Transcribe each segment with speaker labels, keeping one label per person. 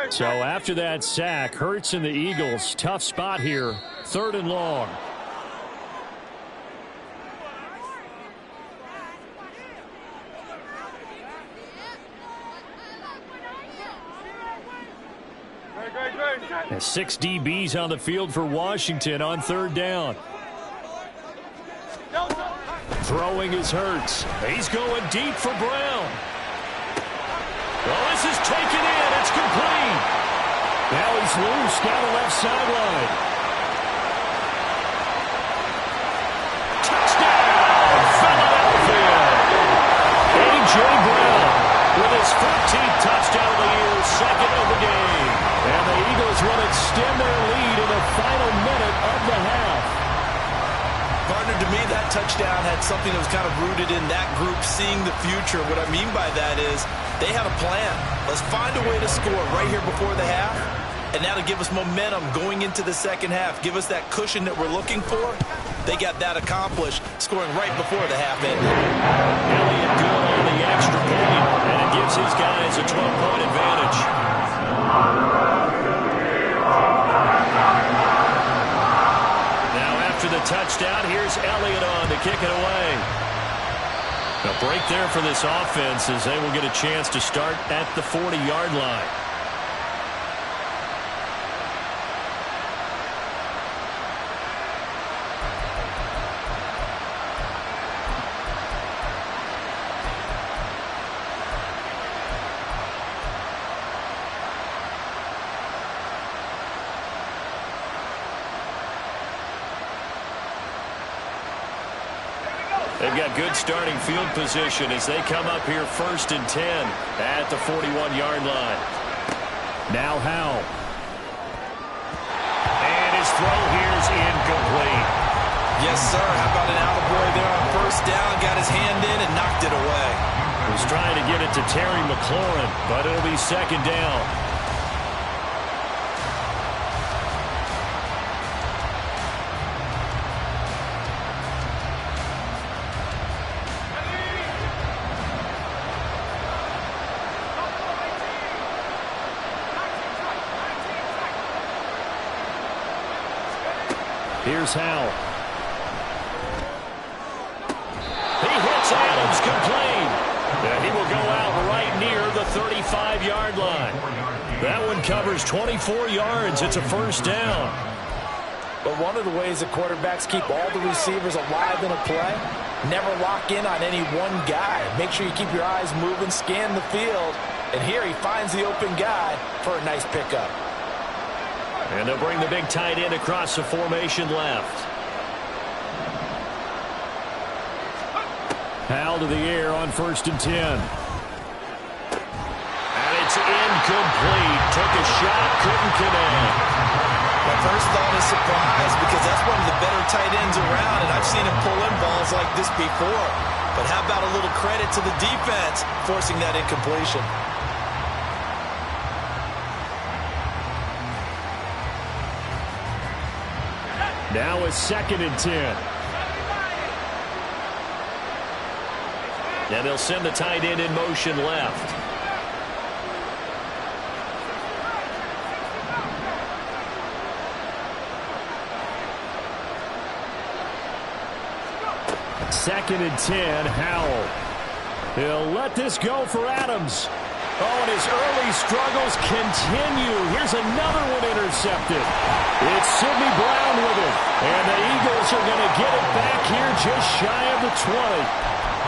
Speaker 1: So after that sack, Hurts and the Eagles, tough spot here, 3rd and long. And 6 DBs on the field for Washington on 3rd down. Throwing is Hurts. He's going deep for Brown. Well, this is taken in. It's complete. Now he's loose down the left sideline. Touchdown, Philadelphia. A.J. Brown with his 14th touchdown of the year, 2nd of the game. And the Eagles will extend their lead in the final minute of the half.
Speaker 2: Partner, to me, that touchdown had something that was kind of rooted in that group seeing the future. What I mean by that is they had a plan. Let's find a way to score right here before the half, and that'll give us momentum going into the second half. Give us that cushion that we're looking for. They got that accomplished, scoring right before the half ended.
Speaker 1: Elliott good on the extra point, and it gives his guys a 12-point advantage. After the touchdown, here's Elliott on to kick it away. A break there for this offense as they will get a chance to start at the 40-yard line. They've got good starting field position as they come up here 1st and 10 at the 41-yard line. Now Howell. And his throw here is incomplete.
Speaker 2: Yes, sir. How about an attaboy there on 1st down? Got his hand in and knocked it away.
Speaker 1: He was trying to get it to Terry McLaurin, but it'll be 2nd down. Here's Howell. He hits Adams complete. And he will go out right near the 35-yard line. That one covers 24 yards. It's a 1st down.
Speaker 3: But one of the ways that quarterbacks keep all the receivers alive in a play, never lock in on any one guy. Make sure you keep your eyes moving, scan the field. And here he finds the open guy for a nice pickup.
Speaker 1: And they'll bring the big tight end across the formation left. Howell to the air on 1st and 10. And it's incomplete. Took a shot, couldn't connect.
Speaker 2: My first thought is surprise because that's one of the better tight ends around, and I've seen him pull in balls like this before. But how about a little credit to the defense forcing that incompletion?
Speaker 1: Now it's 2nd and 10. And they'll send the tight end in motion left. Second and 10, Howell. He'll let this go for Adams. Oh, and his early struggles continue. Here's another one intercepted. It's Sidney Brown with it. And the Eagles are going to get it back here just shy of the 20.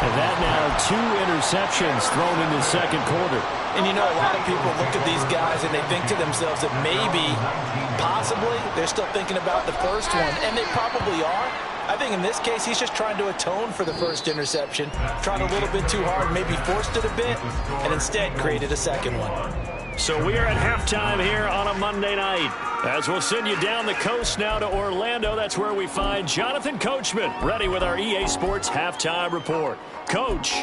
Speaker 1: And that now 2 interceptions thrown in the 2nd quarter.
Speaker 3: And you know, a lot of people look at these guys and they think to themselves that maybe, possibly, they're still thinking about the first one. And they probably are. I think in this case, he's just trying to atone for the first interception. Tried a little bit too hard, maybe forced it a bit, and instead created a second one.
Speaker 1: So we are at halftime here on a Monday night. As we'll send you down the coast now to Orlando, that's where we find Jonathan Coachman, ready with our EA Sports Halftime Report. Coach.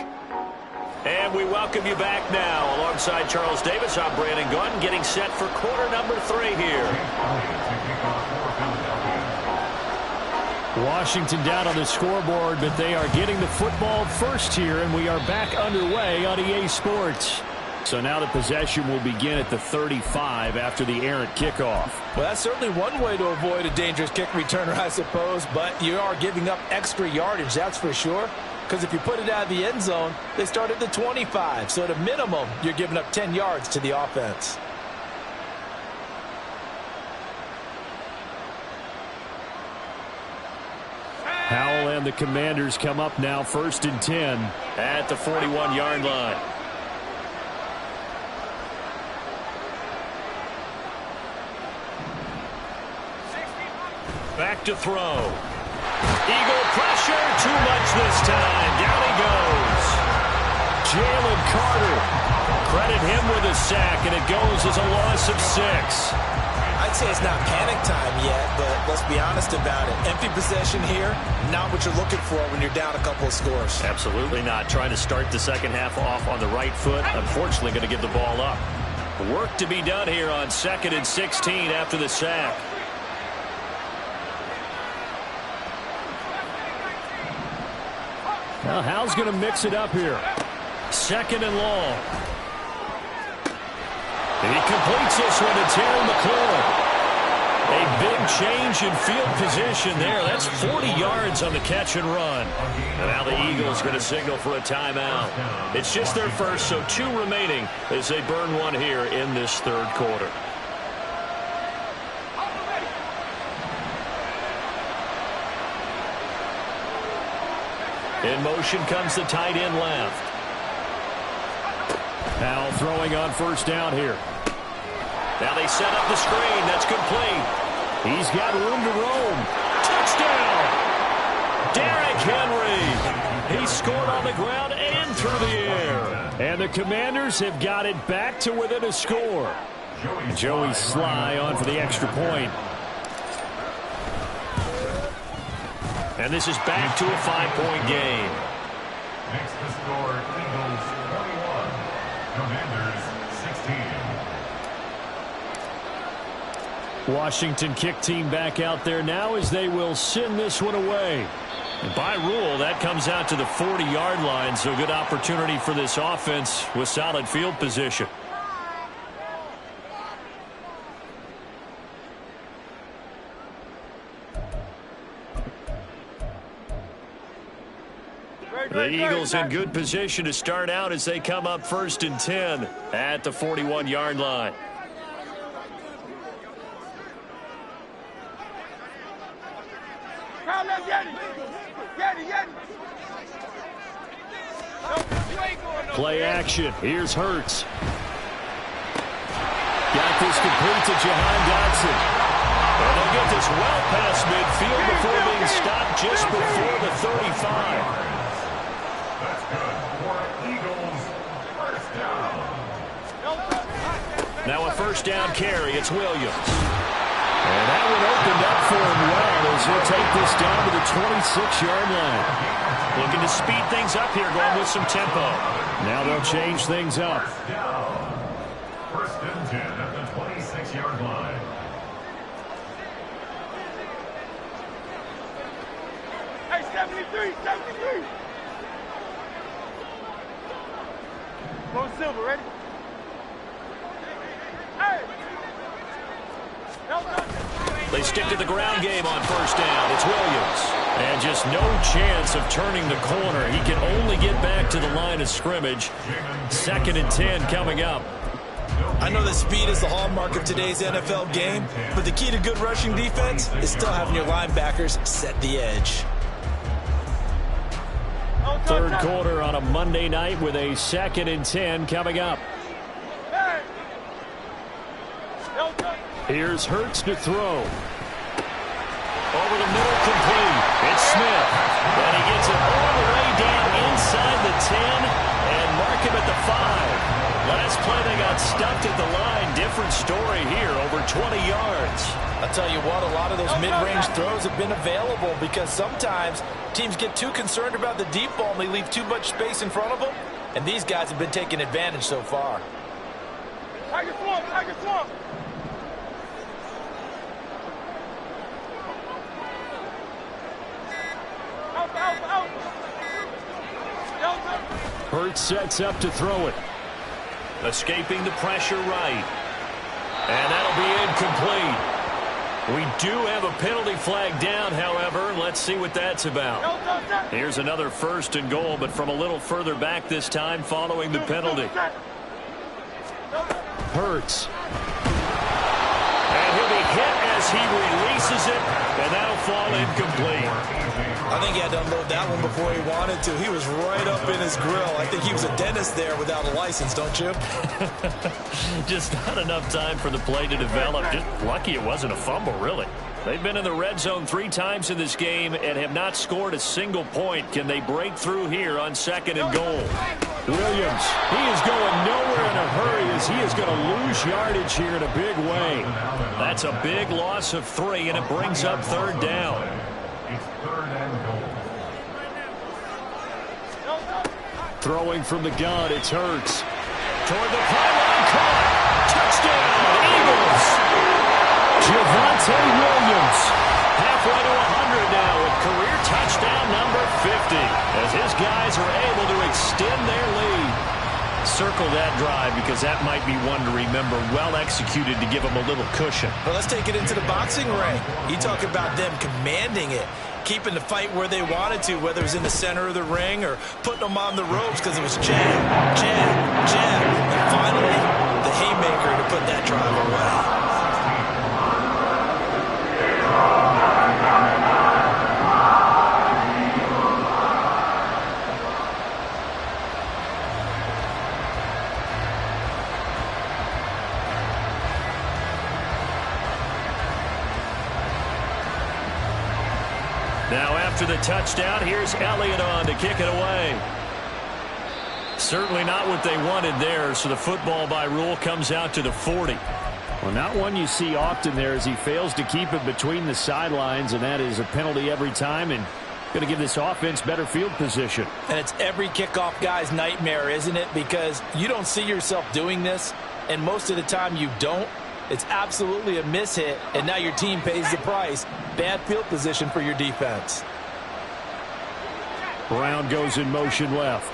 Speaker 1: And we welcome you back now. Alongside Charles Davis, I'm Brandon Gunn, getting set for quarter number 3 here. Washington down on the scoreboard, but they are getting the football first here, and we are back underway on EA Sports. So now the possession will begin at the 35 after the errant kickoff.
Speaker 3: Well, that's certainly one way to avoid a dangerous kick returner, I suppose, but you are giving up extra yardage, that's for sure. Because if you put it out of the end zone, they start at the 25. So at a minimum, you're giving up 10 yards to the offense.
Speaker 1: Howell and the Commanders come up now 1st and 10 at the 41-yard line. Back to throw. Eagle pressure, too much this time. Down he goes. Jalen Carter. Credit him with a sack, and it goes as a loss of 6.
Speaker 3: I'd say it's not panic time yet, but let's be honest about it. Empty possession here, not what you're looking for when you're down a couple of scores.
Speaker 1: Absolutely not. Trying to start the second half off on the right foot. Unfortunately, going to give the ball up. Work to be done here on 2nd and 16 after the sack. Now, Howell's going to mix it up here. 2nd and long. And he completes this one to Terry McLaurin. A big change in field position there. That's 40 yards on the catch and run. And now the Eagles going to signal for a timeout. It's just their first, so 2 remaining as they burn one here in this 3rd quarter. In motion comes the tight end left. Howell throwing on 1st down here. Now they set up the screen. That's complete. He's got room to roam. Touchdown! Derrick Henry. He scored on the ground and through the air. And the Commanders have got it back to within a score. Joey Sly on for the extra point. And this is back to a 5-point game.
Speaker 4: Makes the score Eagles 21, Commanders 16.
Speaker 1: Washington kick team back out there now as they will send this one away. And by rule, that comes out to the 40-yard line, so good opportunity for this offense with solid field position. The Eagles in good position to start out as they come up 1st and 10 at the 41-yard line. Play action. Here's Hurts. Got this complete to Jahan Dotson. And they'll get this well past midfield before being stopped just before the 35.
Speaker 4: That's good for Eagles. 1st down.
Speaker 1: Now a 1st down carry. It's Williams. And that one opened up for him well as he'll take this down to the 26-yard line. Looking to speed things up here, going with some tempo. Now they'll change things up.
Speaker 4: 1st and 10 at the 26-yard line.
Speaker 5: Hey, 73. Go Silver, ready? Hey!
Speaker 1: They stick to the ground game on 1st down. It's Williams. And just no chance of turning the corner. He can only get back to the line of scrimmage. 2nd and 10 coming up.
Speaker 3: I know that speed is the hallmark of today's NFL game, but the key to good rushing defense is still having your linebackers set the edge.
Speaker 1: 3rd quarter on a Monday night with a 2nd and 10 coming up. Here's Hurts to throw. Over the middle, complete. It's Smith. And he gets it all the way down inside the 10 and mark him at the 5. Last play they got stuffed at the line. Different story here, over 20 yards.
Speaker 3: I'll tell you what, a lot of those mid-range throws have been available because sometimes teams get too concerned about the deep ball and they leave too much space in front of them. And these guys have been taking advantage so far.
Speaker 5: Tiger swamp, Tiger swamp.
Speaker 1: Hurts sets up to throw it. Escaping the pressure right. And that'll be incomplete. We do have a penalty flag down, however. Let's see what that's about. Here's another 1st and goal, but from a little further back this time following the penalty. Hurts. And he'll be hit as he releases it, and that'll fall incomplete.
Speaker 2: I think he had to unload that one before he wanted to. He was right up in his grill. I think he was a dentist there without a license, don't you?
Speaker 1: Just not enough time for the play to develop. Just lucky it wasn't a fumble, really. They've been in the red zone 3 times in this game and have not scored a single point. Can they break through here on 2nd and goal? Williams, he is going nowhere in a hurry as he is going to lose yardage here in a big way. That's a big loss of 3, and it brings up 3rd down.
Speaker 4: It's 3rd and goal.
Speaker 1: Throwing from the gun, it's Hurts. Toward the pylon, caught. Touchdown, Eagles. Javonte Williams, halfway to 100 now with career touchdown number 50, as his guys are able to extend their lead. Circle that drive because that might be one to remember. Well executed to give them a little cushion.
Speaker 2: Well, let's take it into the boxing ring. You talk about them commanding it, keeping the fight where they wanted to, whether it was in the center of the ring or putting them on the ropes because it was jab, jab, jab. And finally, the haymaker to put that drive away.
Speaker 1: Now after the touchdown, here's Elliott on to kick it away. Certainly not what they wanted there, so the football by rule comes out to the 40. Well, not one you see often there as he fails to keep it between the sidelines, and that is a penalty every time and going to give this offense better field position.
Speaker 3: And it's every kickoff guy's nightmare, isn't it? Because you don't see yourself doing this, and most of the time you don't. It's absolutely a mishit, and now your team pays the price. Bad field position for your defense.
Speaker 1: Brown goes in motion left.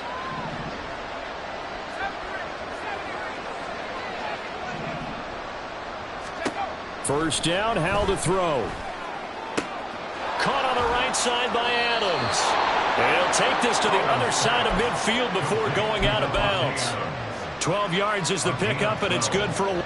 Speaker 1: First down, Howell to throw. Caught on the right side by Adams. And he'll take this to the other side of midfield before going out of bounds. 12 yards is the pickup, and it's good for a...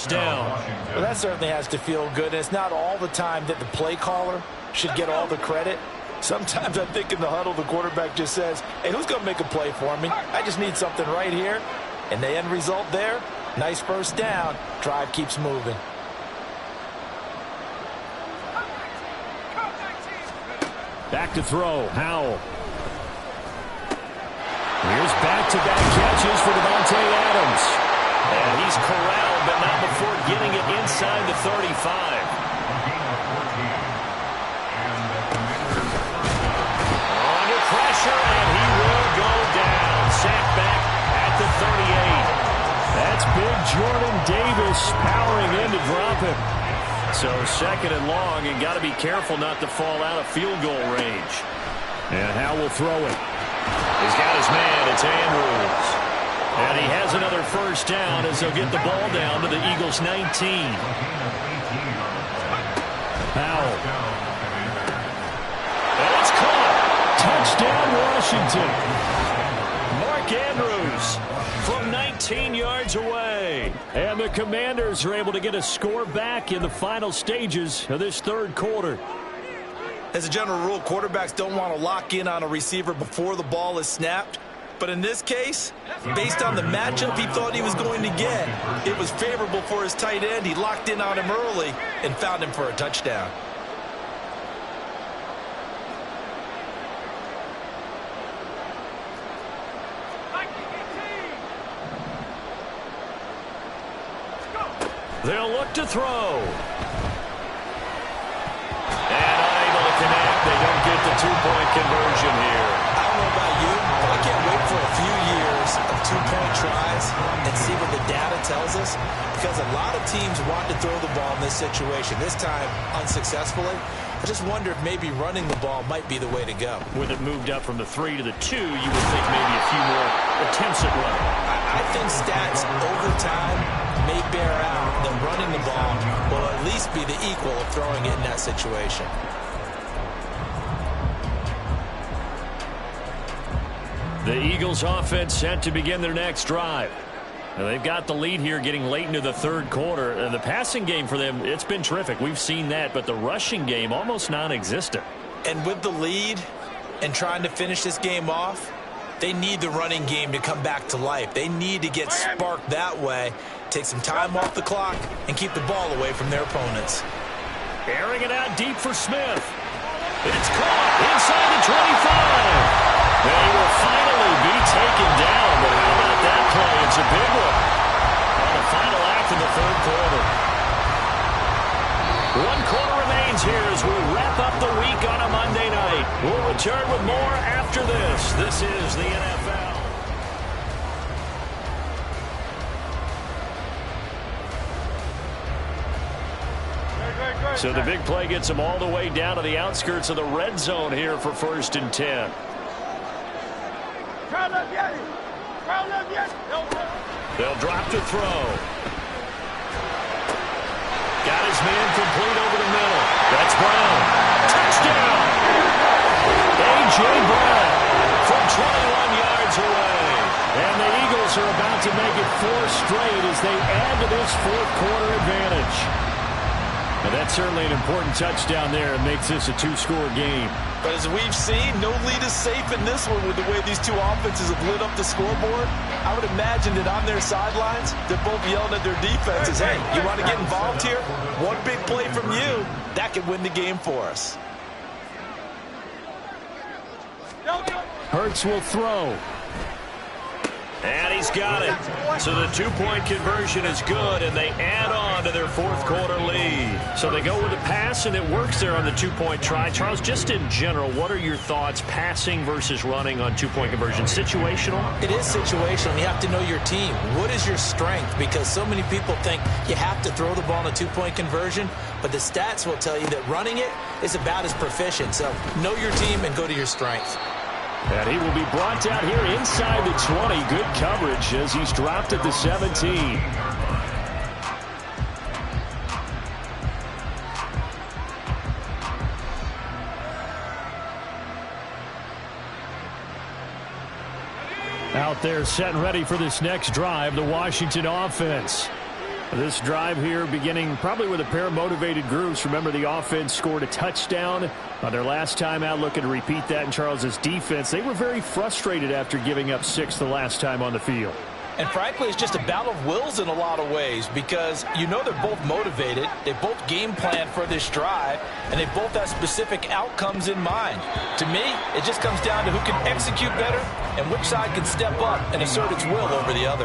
Speaker 1: down.
Speaker 3: Well, that certainly has to feel good. And it's not all the time that the play caller should get all the credit. Sometimes I think in the huddle, the quarterback just says, hey, who's going to make a play for me? I just need something right here. And the end result there, nice first down. Drive keeps moving.
Speaker 1: Back to throw, Howell. Here's back-to-back catches for Davante Adams. And he's corralled, but not before getting it inside the 35. Under pressure, and he will go down. Sacked back at the 38. That's big Jordan Davis powering in to drop him. So 2nd and long, and got to be careful not to fall out of field goal range. And Howell will throw it. He's got his man. It's Andrews. And he has another first down as they'll get the ball down to the Eagles' 19. Powell. And it's caught. Touchdown, Washington. Mark Andrews from 19 yards away. And the Commanders are able to get a score back in the final stages of this 3rd quarter.
Speaker 2: As a general rule, quarterbacks don't want to lock in on a receiver before the ball is snapped. But in this case, based on the matchup he thought he was going to get, it was favorable for his tight end. He locked in on him early and found him for a touchdown.
Speaker 1: They'll look to throw. And unable to connect. They don't get the 2-point conversion here.
Speaker 2: I don't know about you, but two-point tries and see what the data tells us? Because a lot of teams want to throw the ball in this situation, this time unsuccessfully. I just wonder if maybe running the ball might be the way to go.
Speaker 1: With it moved up from the 3 to the 2, you would think maybe a few more attempts at running.
Speaker 2: I think stats over time may bear out that running the ball will at least be the equal of throwing it in that situation.
Speaker 1: The Eagles offense set to begin their next drive. Now they've got the lead here getting late into the third quarter. And the passing game for them, it's been terrific. We've seen that, but the rushing game almost non-existent.
Speaker 2: And with the lead and trying to finish this game off, they need the running game to come back to life. They need to get sparked that way, take some time off the clock, and keep the ball away from their opponents.
Speaker 1: Airing it out deep for Smith. It's caught inside the 25. They will finally be taken down, but how about that play? It's a big one on the final act of the third quarter. 1 quarter remains here as we wrap up the week on a Monday night. We'll return with more after this. This is the NFL. So the big play gets them all the way down to the outskirts of the red zone here for 1st and 10. They'll drop to throw. Got his man complete over the middle. That's Brown. Touchdown! A.J. Brown from 21 yards away. And the Eagles are about to make it 4 straight as they add to this fourth quarter advantage. And that's certainly an important touchdown there. It makes this a 2-score game.
Speaker 2: But as we've seen, no lead is safe in this one with the way these two offenses have lit up the scoreboard. I would imagine that on their sidelines, they're both yelling at their defenses, hey, you want to get involved here? One big play from you, that could win the game for us.
Speaker 1: Hurts will throw. And he's got it. So the 2-point conversion is good, and they add on to their fourth quarter lead. So they go with a pass, and it works there on the 2-point try. Charles, just in general, what are your thoughts passing versus running on 2-point conversion? Situational?
Speaker 3: It is situational. You have to know your team. What is your strength? Because so many people think you have to throw the ball in a 2-point conversion, but the stats will tell you that running it is about as proficient. So know your team and go to your strength.
Speaker 1: And he will be brought down here inside the 20. Good coverage as he's dropped at the 17. Out there set and ready for this next drive, the Washington offense. This drive here beginning probably with a pair of motivated groups. Remember, the offense scored a touchdown on their last time out. Looking to repeat that in Charles's defense. They were very frustrated after giving up 6 the last time on the field.
Speaker 3: And frankly, it's just a battle of wills in a lot of ways because you know they're both motivated. They both game plan for this drive, and they both have specific outcomes in mind. To me, it just comes down to who can execute better and which side can step up and assert its will over the other.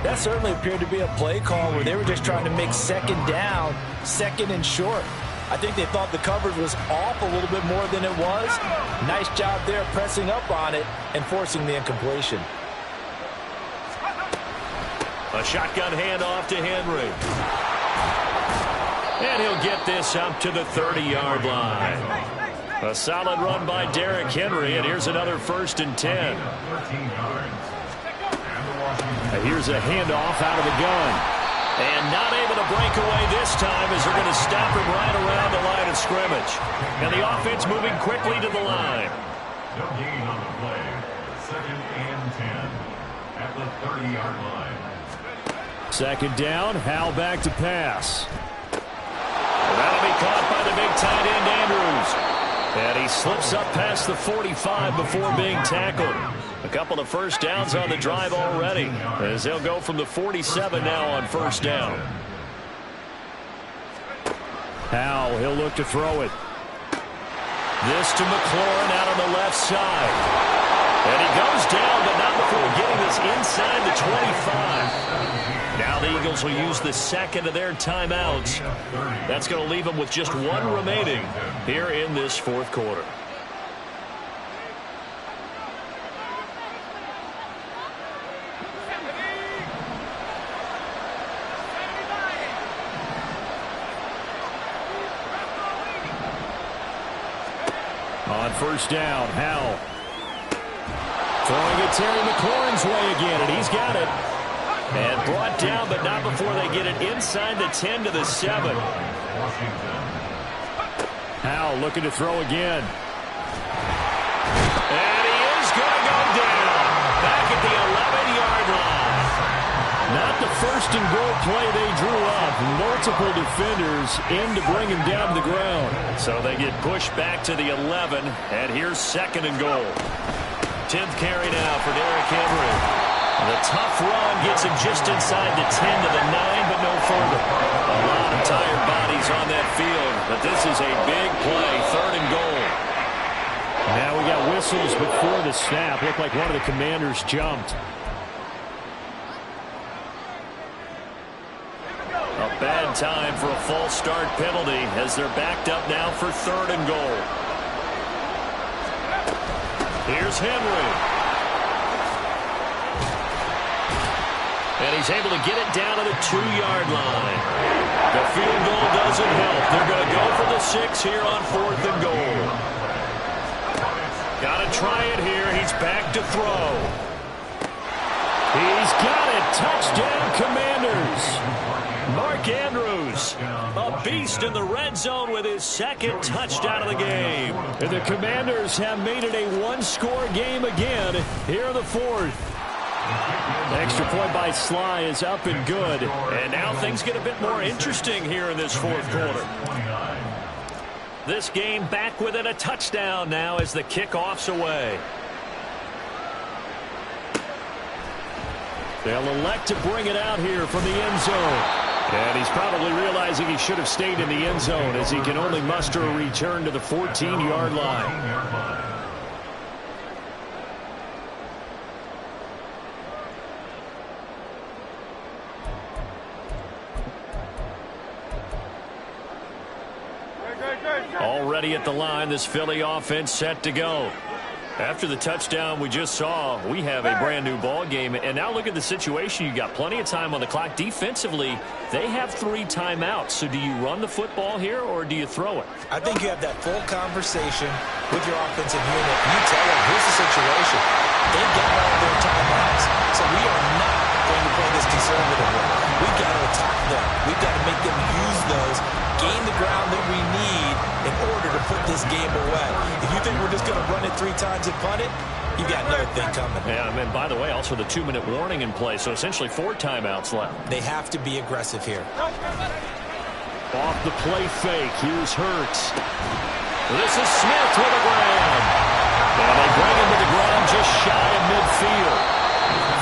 Speaker 3: That certainly appeared to be a play call where they were just trying to make second down, second and short. I think they thought the coverage was off a little bit more than it was. Nice job there pressing up on it and forcing the incompletion.
Speaker 1: A shotgun handoff to Henry. And he'll get this up to the 30-yard line. A solid run by Derrick Henry, and here's another 1st and 10. Here's a handoff out of the gun. And not able to break away this time as they're going to stop him right around the line of scrimmage. And the offense moving quickly to the line.
Speaker 4: No gain on the play. 2nd and 10 at the 30-yard line.
Speaker 1: 2nd down, Howell back to pass. That'll be caught by the big tight end Andrews. And he slips up past the 45 before being tackled. A couple of first downs on the drive already as they'll go from the 47 now on 1st down. Howell, he'll look to throw it. This to McLaurin out on the left side. And he goes down, but not before getting this inside the 25. Now the Eagles will use the 2nd of their timeouts. That's going to leave them with just 1 remaining here in this 4th quarter. On first down, Howell. Throwing it Terry McLaurin's way again, and he's got it. And brought down, but not before they get it inside the 10 to the 7. Howell looking to throw again. And he is going to go down. Back at the 11-yard line. Not the first and goal play they drew up. Multiple defenders in to bring him down to the ground. So they get pushed back to the 11, and here's second and goal. 10th carry now for Derrick Henry. And the tough run gets him just inside the 10 to the 9, but no further. A lot of tired bodies on that field, but this is a big play, third and goal. Now we got whistles before the snap. Looked like one of the Commanders jumped. A bad time for a false start penalty as they're backed up now for third and goal. Here's Henry. And he's able to get it down to the 2-yard line. The field goal doesn't help. They're going to go for the 6 here on fourth and goal. Got to try it here. He's back to throw. He's got it. Touchdown, Commanders. Mark Andrews, a beast in the red zone with his second touchdown of the game. And the Commanders have made it a one-score game again here in the fourth. The extra point by Sly is up and good. And now things get a bit more interesting here in this fourth quarter. This game back within a touchdown now as the kickoff's away. They'll elect to bring it out here from the end zone. And he's probably realizing he should have stayed in the end zone as he can only muster a return to the 14-yard line. Already at the line, this Philly offense set to go. After the touchdown we just saw, we have a brand new ball game. And now look at the situation. You got plenty of time on the clock. Defensively, they have 3 timeouts. So do you run the football here or do you throw it?
Speaker 3: I think you have that full conversation with your offensive unit. You tell them, here's the situation. They've got all their timeouts. So we are not going to play this conservatively. We've got to attack them. We've got to make them use those, gain the ground that we need in order to put this game away. If you think we're just going to run it 3 times and punt it, you got another thing coming.
Speaker 1: Yeah, and by the way, also the 2-minute warning in play, so essentially 4 timeouts left.
Speaker 3: They have to be aggressive here.
Speaker 1: Off the play fake, here's Hurts. This is Smith with a grab. And they bring him to the ground just shy of midfield.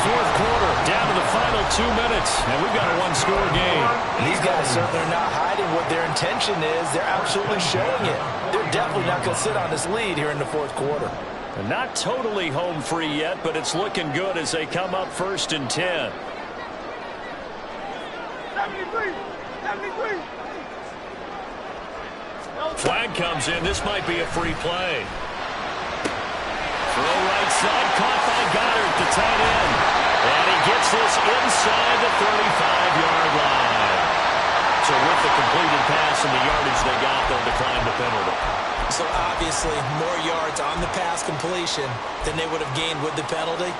Speaker 1: Fourth quarter, down to the final 2 minutes, and we've got a one-score game.
Speaker 3: These guys certainly are not hiding what their intention is. They're absolutely showing it. They're definitely not going to sit on this lead here in the fourth quarter.
Speaker 1: And not totally home free yet, but it's looking good as they come up first and 10.
Speaker 5: 73!
Speaker 1: Flag comes in. This might be a free play. Throw right side, caught by Goddard, the tight end. And he gets this inside the 35-yard line. So with the completed pass and the yardage they got, they'll decline the penalty.
Speaker 3: So obviously more yards on the pass completion than they would have gained with the penalty.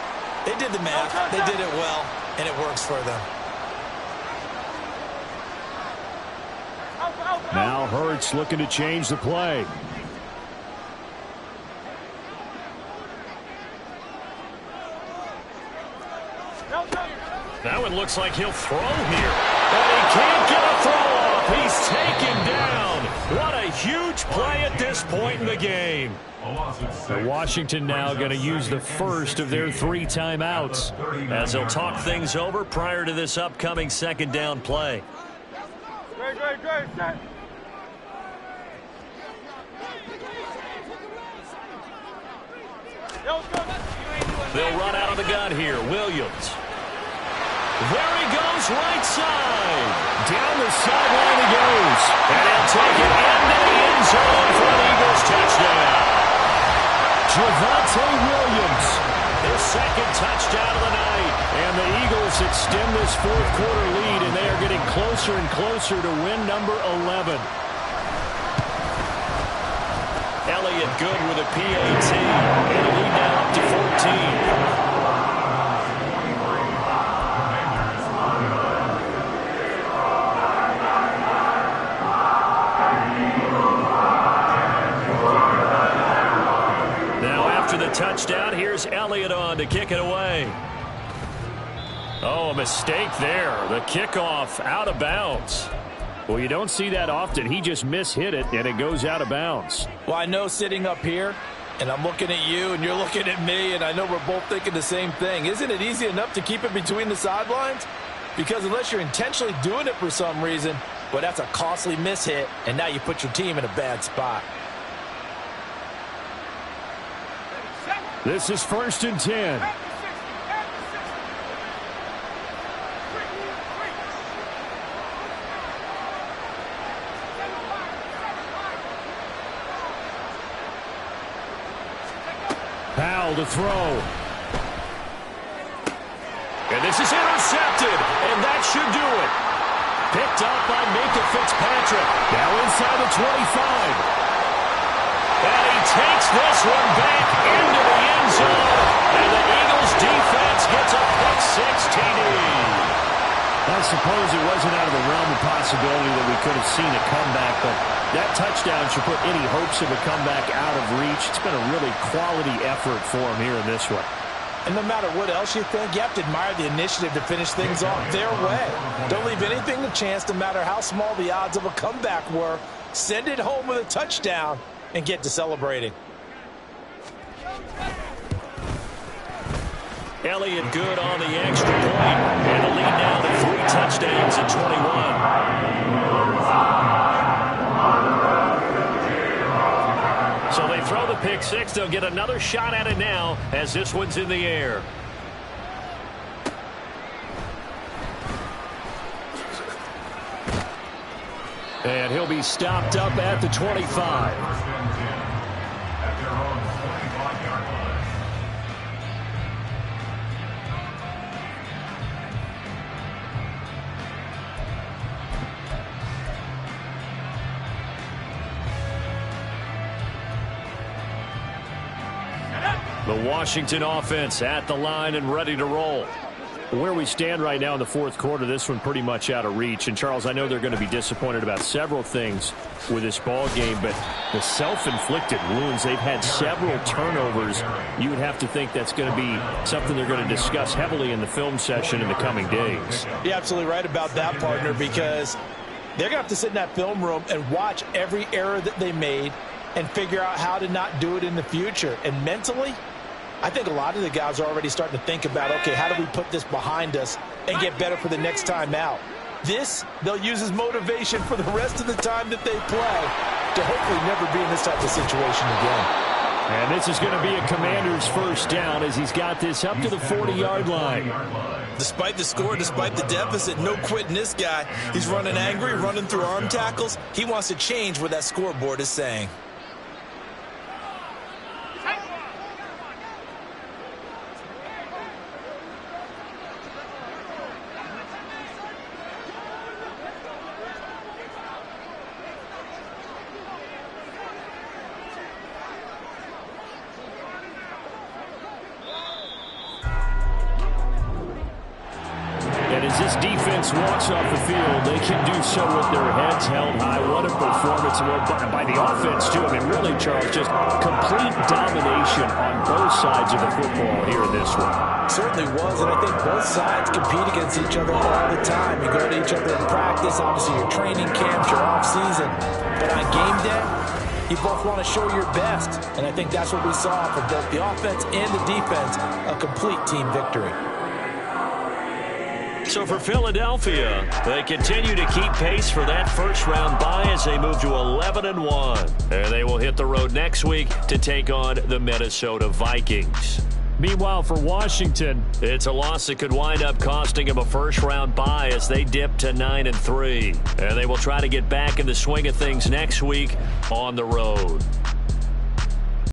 Speaker 3: They did the math. They did it well, and it works for them.
Speaker 1: Now Hurts looking to change the play. Now it looks like he'll throw here. And he can't get a throw off. He's taken down. What a huge play at this point in the game. So Washington now going to use the first of their 3 timeouts as they'll talk things over prior to this upcoming second down play.
Speaker 5: Great, set.
Speaker 1: They'll run out of the gun here. Williams. There he goes, right side. Down the sideline he goes. And he'll take it into the end zone for an Eagles touchdown. Javonte Williams, his second touchdown of the night. And the Eagles extend this fourth quarter lead, and they are getting closer and closer to win number 11. Elliott good with a PAT. And a lead now up to 14. Touchdown. Here's Elliott on to kick it away. Oh, a mistake there. The kickoff out of bounds. Well, you don't see that often. He just mishit it, and it goes out of bounds.
Speaker 3: Well, I know sitting up here, and I'm looking at you, and you're looking at me, and I know we're both thinking the same thing. Isn't it easy enough to keep it between the sidelines? Because unless you're intentionally doing it for some reason, well, that's a costly mishit, and now you put your team in a bad spot.
Speaker 1: This is 1st and 10. Powell to throw. And this is intercepted, and that should do it. Picked up by Minkah Fitzpatrick. Now inside the 25. And he takes this one back into the end zone. And the Eagles defense gets a pick-six TD. I suppose it wasn't out of the realm of possibility that we could have seen a comeback, but that touchdown should put any hopes of a comeback out of reach. It's been a really quality effort for him here in this one.
Speaker 3: And no matter what else you think, you have to admire the initiative to finish things off their way. Don't leave anything to chance, no matter how small the odds of a comeback were. Send it home with a touchdown and get to celebrating.
Speaker 1: Elliott good on the extra point. And the lead now to 3 touchdowns at 21. So they throw the pick six. They'll get another shot at it now as this one's in the air. And he'll be stopped up at the 25. The Washington offense at the line and ready to roll. Where we stand right now in the fourth quarter, this one pretty much out of reach. And, Charles, I know they're going to be disappointed about several things with this ball game, but the self-inflicted wounds, they've had several turnovers. You would have to think that's going to be something they're going to discuss heavily in the film session in the coming days.
Speaker 3: You're absolutely right about that, partner, because they're going to have to sit in that film room and watch every error that they made and figure out how to not do it in the future. And mentally, I think a lot of the guys are already starting to think about, okay, how do we put this behind us and get better for the next time out? This, they'll use as motivation for the rest of the time that they play to hopefully never be in this type of situation again.
Speaker 1: And this is going to be a Commander's first down as he's got this up to the 40-yard line.
Speaker 2: Despite the score, despite the deficit, no quitting this guy. He's running angry, running through arm tackles. He wants to change what that scoreboard is saying.
Speaker 1: This defense walks off the field. They can do so with their heads held high. What a performance by the offense, too. I mean, really, Charles, just complete domination on both sides of the football here in this one.
Speaker 3: Certainly was, and I think both sides compete against each other all the time. You go to each other in practice, obviously your training camps, your off-season. But on game day, you both want to show your best. And I think that's what we saw for both the offense and the defense, a complete team victory.
Speaker 1: So for Philadelphia, they continue to keep pace for that first-round bye as they move to 11-1. And they will hit the road next week to take on the Minnesota Vikings. Meanwhile, for Washington, it's a loss that could wind up costing them a first-round bye as they dip to 9-3. And they will try to get back in the swing of things next week on the road.